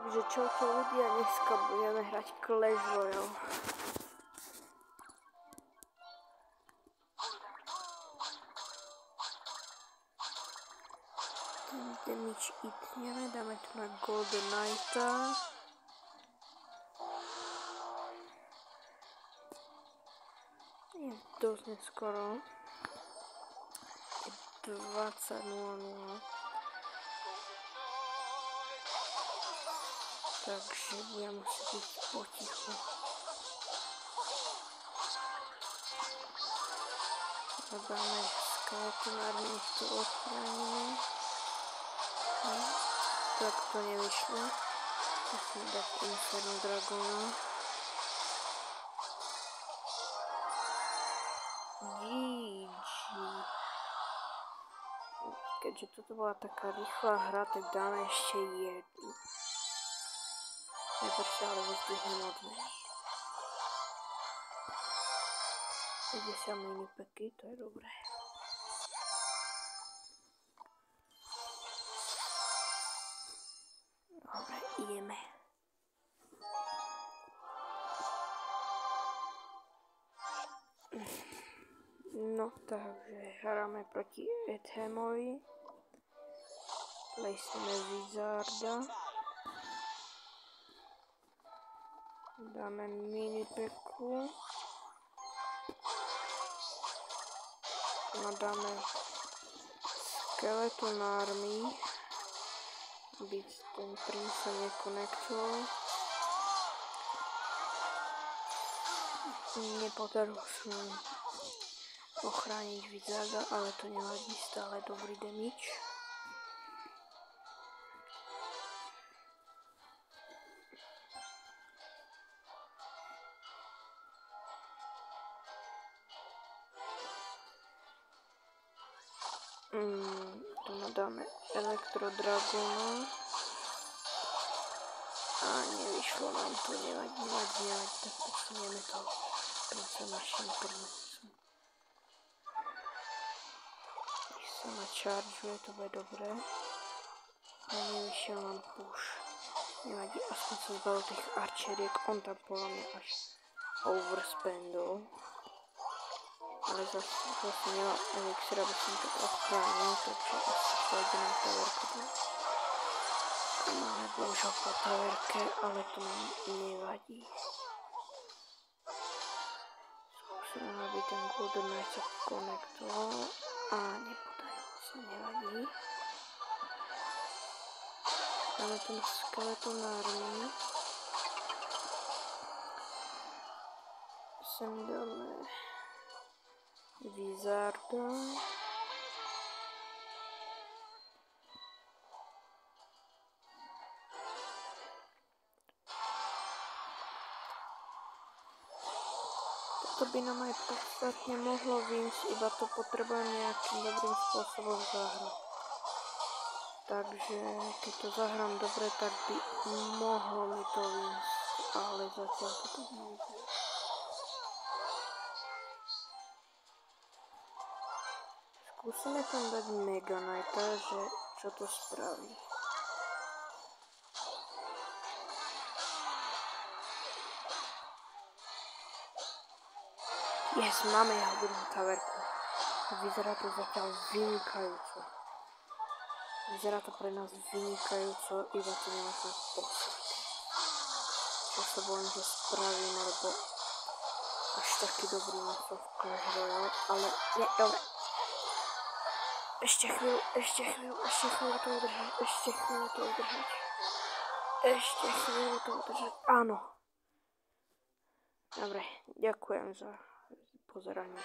Takže čaute ľudia, dneska budeme hrať Clash Royale. Ten damage itneme, dáme tu na Golden Knighta. Je dosť neskoro. Je 20:00. Takže budem musieť byť potichu. Dáme skeletonárne, nech to ochránime. Tak to nevyšlo. Musím dať Inferno Dragona. GG. Keďže toto bola taká rýchla hra, tak dáme ešte jednu. Najprv sa ale vyzdvihnem odmeny. 50 minipeky, to je dobré. Dobre, ideme. No, takže hráme proti Ethemovi. Placeme Wizarda. Dáme minipeku. Dáme Skeleton Army, aby ten princ sa nekonektoval. Nepodarilo sa nám ochrániť Wizarda, ale to nevadí, stále dobrý damage. Tu dáme Elektro Dragona. A nevyšlo nám to, nevadí, tak posunieme to princa našim princom. Když sa načaržuje, to bude dobré. A nevyšiel nám push. Nevadí, aspoň sa zbavil tých archeriek, on tam podľa mňa až overspendol. Ale zase nemá elixir, aby som to ochránil, takže asi pôjde na towerku. A máme bohužiaľ po towerke, ale to nám nevadí. Skúsime, aby ten Golden Knight sa konektoval a nepodarilo sa, nevadí. Dáme tu na Skeleton Army. Sem dáme Wizarda. Toto by nám aj podstatne mohlo výjsť, iba to potrebujem nejakým dobrým spôsobom zahrať. Takže keď to zahrám dobre, tak by mohlo mi to výjsť, ale zatiaľ to tak nevyzerá. Skúsime tam dať Mega Knighta, že čo to spraví. Yes, máme jeho druhú taverku. Vyzerá to zatiaľ vynikajúco. Vyzerá to pre nás vynikajúco, iba to nemáme pocit. Čo sa bojím, že spravím, lebo až taký dobrý masov v Clash Royale, ale nie, dobre. Ešte chvíľu to udržať. Áno. Dobre, ďakujem za pozeranie.